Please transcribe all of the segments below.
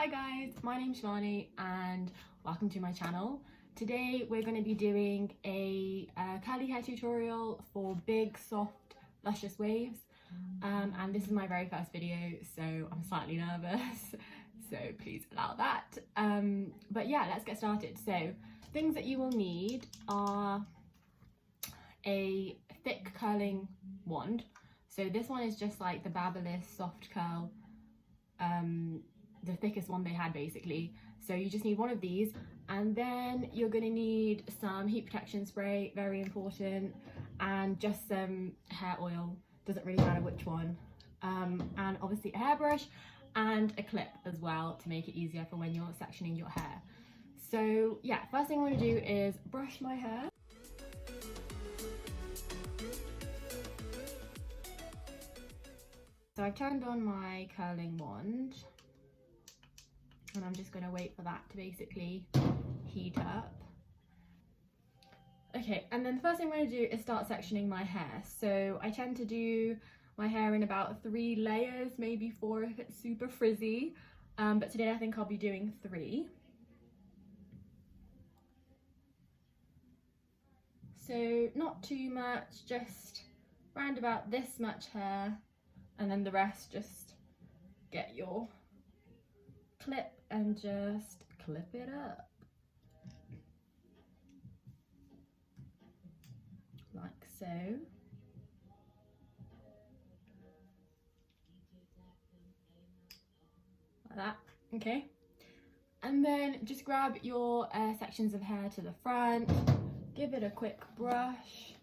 Hi guys, my name's Shivani and welcome to my channel. Today we're going to be doing a curly hair tutorial for big, soft, luscious waves. And this is my very first video, so I'm slightly nervous, so please allow that. But yeah, let's get started. So things that you will need are a thick curling wand. So this one is just like the Babyliss Soft Curl, the thickest one they had basically. So you just need one of these, and then you're going to need some heat protection spray, very important, and just some hair oil, doesn't really matter which one, and obviously a hairbrush and a clip as well to make it easier for when you're sectioning your hair. So yeah, first thing I'm going to do is brush my hair. So I've turned on my curling wand and I'm just going to wait for that to basically heat up. Okay, and then the first thing I'm going to do is start sectioning my hair. So I tend to do my hair in about 3 layers, maybe 4 if it's super frizzy, but today I think I'll be doing 3. So not too much, just round about this much hair, and then the rest just get your clip and just clip it up like so. Like that, okay. And then just grab your sections of hair to the front, give it a quick brush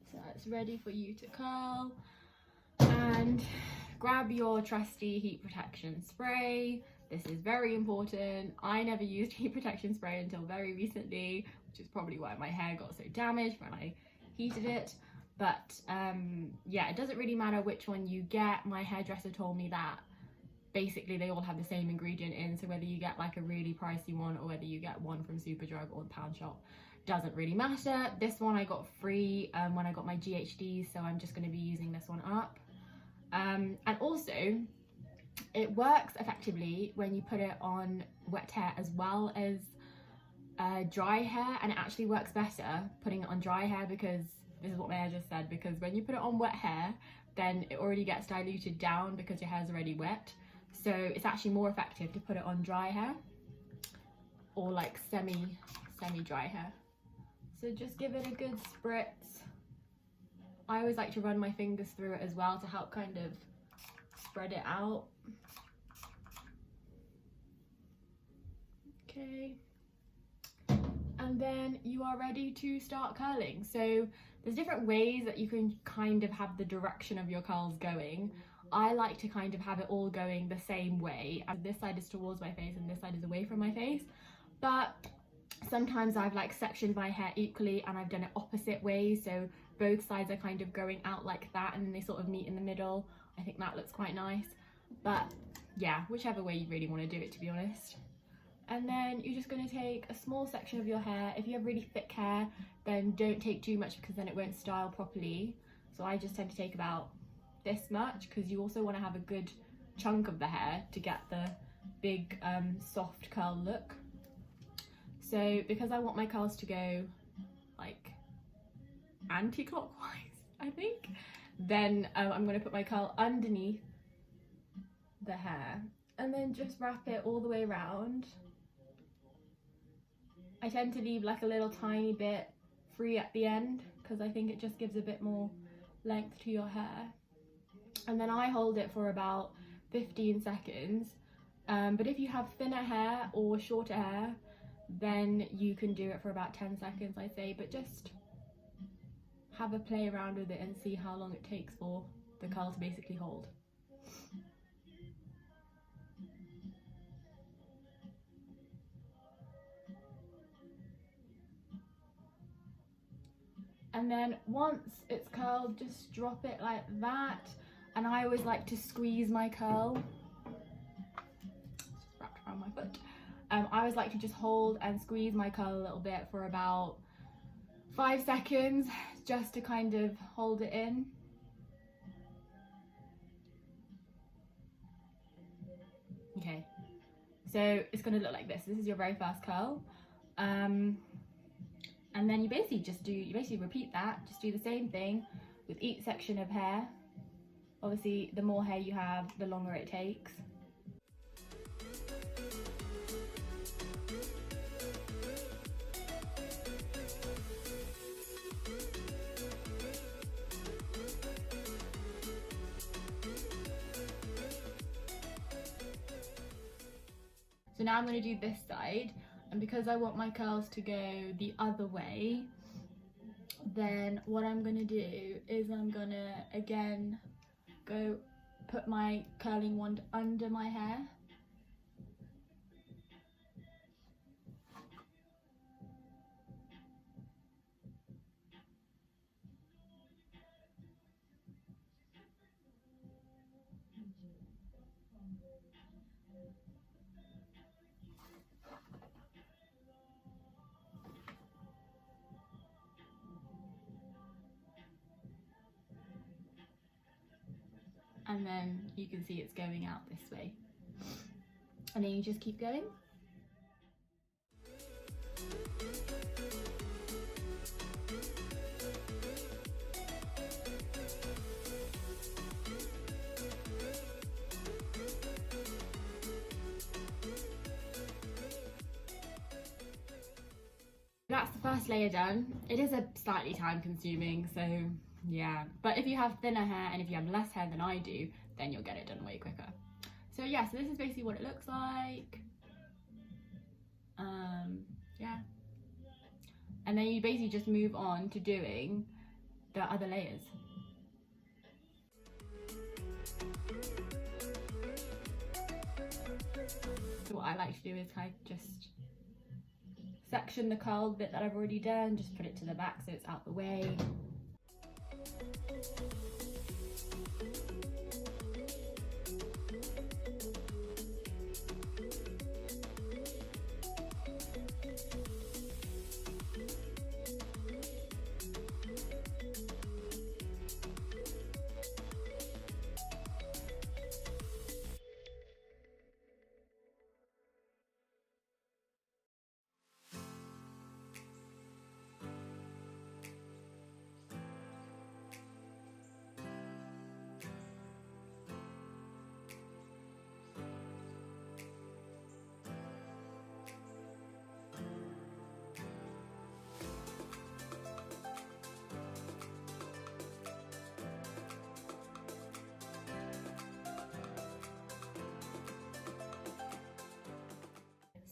so it's ready for you to curl, and grab your trusty heat protection spray. This is very important. I never used heat protection spray until very recently, which is probably why my hair got so damaged when I heated it. But yeah, it doesn't really matter which one you get. My hairdresser told me that basically they all have the same ingredient in, so whether you get like a really pricey one or whether you get one from Superdrug or the pound shop, doesn't really matter. This one I got free when I got my GHD, so I'm just going to be using this one up. And also it works effectively when you put it on wet hair as well as dry hair, and it actually works better putting it on dry hair, because this is what my hair just said, because when you put it on wet hair then it already gets diluted down because your hair's already wet, so it's actually more effective to put it on dry hair or like semi dry hair. So just give it a good spritz. I always like to run my fingers through it as well to help kind of spread it out. Okay. And then you are ready to start curling. So there's different ways that you can kind of have the direction of your curls going. I like to kind of have it all going the same way. This side is towards my face and this side is away from my face. But sometimes I've like sectioned my hair equally and I've done it opposite ways, so both sides are kind of going out like that and then they sort of meet in the middle. I think that looks quite nice. But yeah, whichever way you really want to do it, to be honest. And then you're just going to take a small section of your hair. If you have really thick hair, then don't take too much because then it won't style properly. So I just tend to take about this much, because you also want to have a good chunk of the hair to get the big soft curl look. So because I want my curls to go like anti-clockwise, I think, then I'm going to put my curl underneath the hair and then just wrap it all the way around. I tend to leave like a little tiny bit free at the end because I think it just gives a bit more length to your hair. And then I hold it for about 15 seconds. But if you have thinner hair or shorter hair, then you can do it for about 10 seconds, I'd say, but just have a play around with it and see how long it takes for the curl to basically hold. And then once it's curled, just drop it like that. And I always like to squeeze my curl. It's wrapped around my foot. I always like to just hold and squeeze my curl a little bit for about 5 seconds, just to kind of hold it in. Okay, so it's going to look like this. This is your very first curl. And then you basically repeat that, just do the same thing with each section of hair. Obviously, the more hair you have, the longer it takes. So now I'm going to do this side, and because I want my curls to go the other way, then what I'm going to do is I'm going to again go put my curling wand under my hair. And then you can see it's going out this way. And then you just keep going. That's the first layer done. It is a slightly time consuming, so yeah. But if you have thinner hair and if you have less hair than I do, then you'll get it done way quicker. So yeah, so this is basically what it looks like. Yeah. And then you basically just move on to doing the other layers. So what I like to do is kind of just section the curl bit that I've already done, just put it to the back so it's out the way.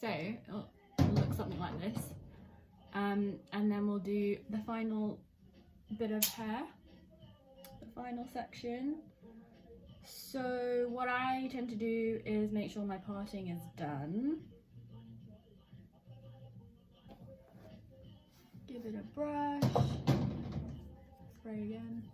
So it'll look something like this, and then we'll do the final bit of hair, the final section. So what I tend to do is make sure my parting is done. Give it a brush, spray again.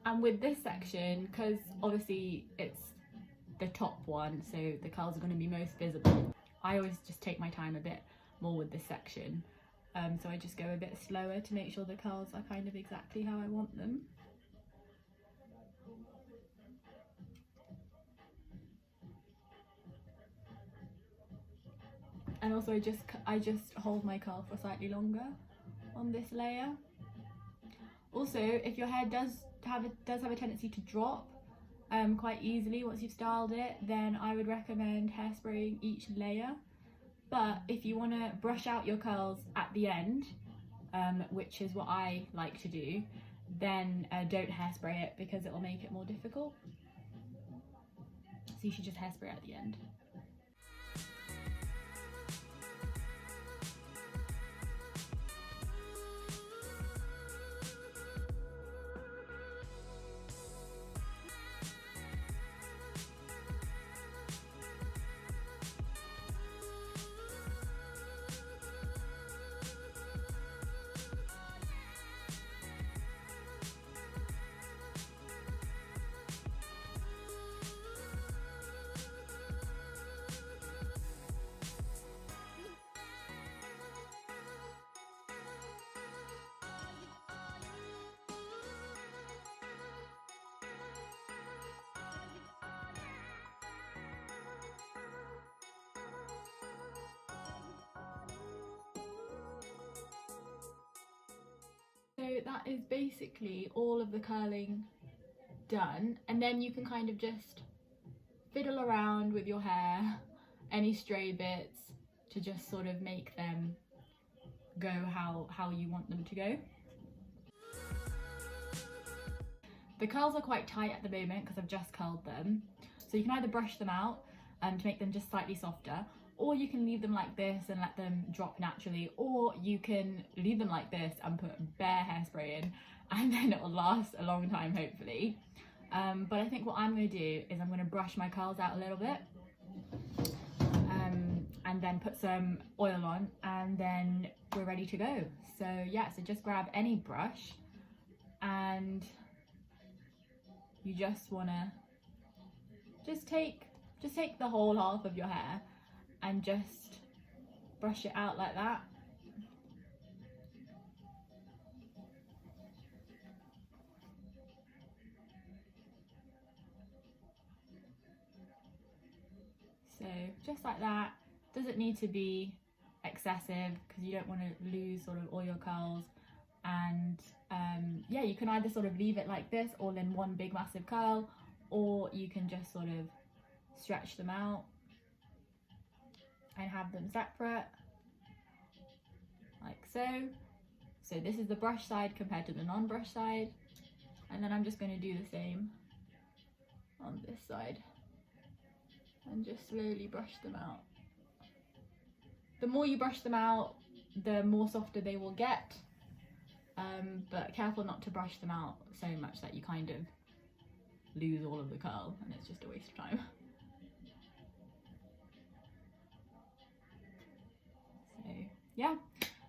And with this section, because obviously it's the top one, so the curls are going to be most visible, I always just take my time a bit more with this section. So I just go a bit slower to make sure the curls are kind of exactly how I want them. And also I just hold my curl for slightly longer on this layer. Also, if your hair does have a tendency to drop quite easily once you've styled it, then I would recommend hairspraying each layer. But if you want to brush out your curls at the end, which is what I like to do, then don't hairspray it because it will make it more difficult. So you should just hairspray at the end. So that is basically all of the curling done, and then you can kind of just fiddle around with your hair, any stray bits, to just sort of make them go how you want them to go. The curls are quite tight at the moment because I've just curled them, so you can either brush them out to make them just slightly softer, or you can leave them like this and let them drop naturally, or you can leave them like this and put bare hairspray in, and then it will last a long time, hopefully. But I think what I'm going to do is I'm going to brush my curls out a little bit, and then put some oil on, and then we're ready to go. So yeah, so just grab any brush, and you just want to just take the whole half of your hair and just brush it out like that. So just like that. Doesn't need to be excessive because you don't want to lose sort of all your curls. And yeah, you can either sort of leave it like this all in one big massive curl, or you can just sort of stretch them out and have them separate like so. So this is the brush side compared to the non-brush side, and then I'm just going to do the same on this side and just slowly brush them out. The more you brush them out, the more softer they will get, but careful not to brush them out so much that you kind of lose all of the curl and it's just a waste of time. So yeah,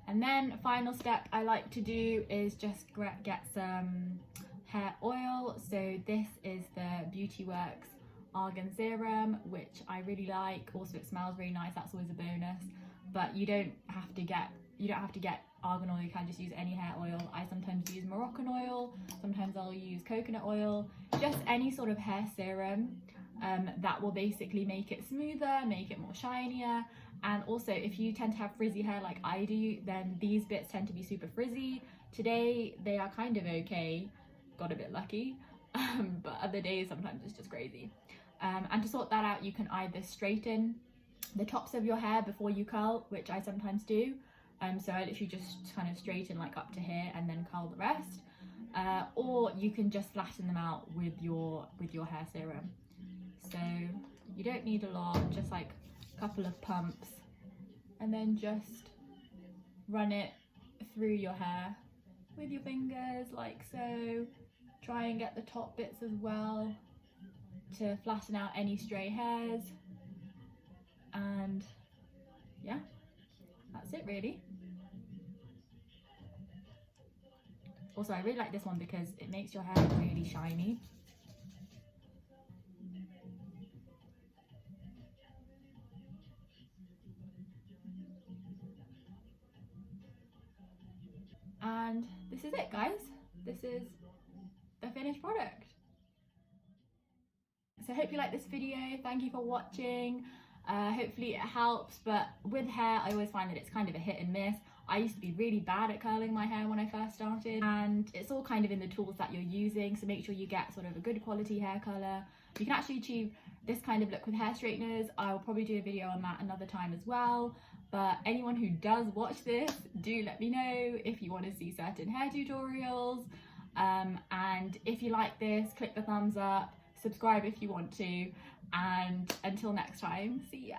and then final step I like to do is just get some hair oil. So this is the BeautyWorks Argan Serum, which I really like. Also, it smells really nice, that's always a bonus. But you don't have to get argan oil, you can just use any hair oil. I sometimes use Moroccan oil, sometimes I'll use coconut oil, just any sort of hair serum that will basically make it smoother, make it more shinier. And also, if you tend to have frizzy hair like I do, then these bits tend to be super frizzy. Today they are kind of okay, got a bit lucky, but other days sometimes it's just crazy. And to sort that out, you can either straighten the tops of your hair before you curl, which I sometimes do. So I literally just kind of straighten like up to here and then curl the rest. Or you can just flatten them out with your hair serum. So you don't need a lot, just like a couple of pumps, and then just run it through your hair with your fingers like so. Try and get the top bits as well to flatten out any stray hairs. And yeah, that's it really. Also, I really like this one because it makes your hair really shiny. And this is it, guys. This is the finished product. So I hope you like this video. Thank you for watching. Hopefully it helps, but with hair I always find that it's kind of a hit and miss. I used to be really bad at curling my hair when I first started, and it's all kind of in the tools that you're using, so make sure you get sort of a good quality hair colour. You can actually achieve this kind of look with hair straighteners. I'll probably do a video on that another time as well, but anyone who does watch this, do let me know if you want to see certain hair tutorials, and if you like this, click the thumbs up, subscribe if you want to, and until next time, see ya.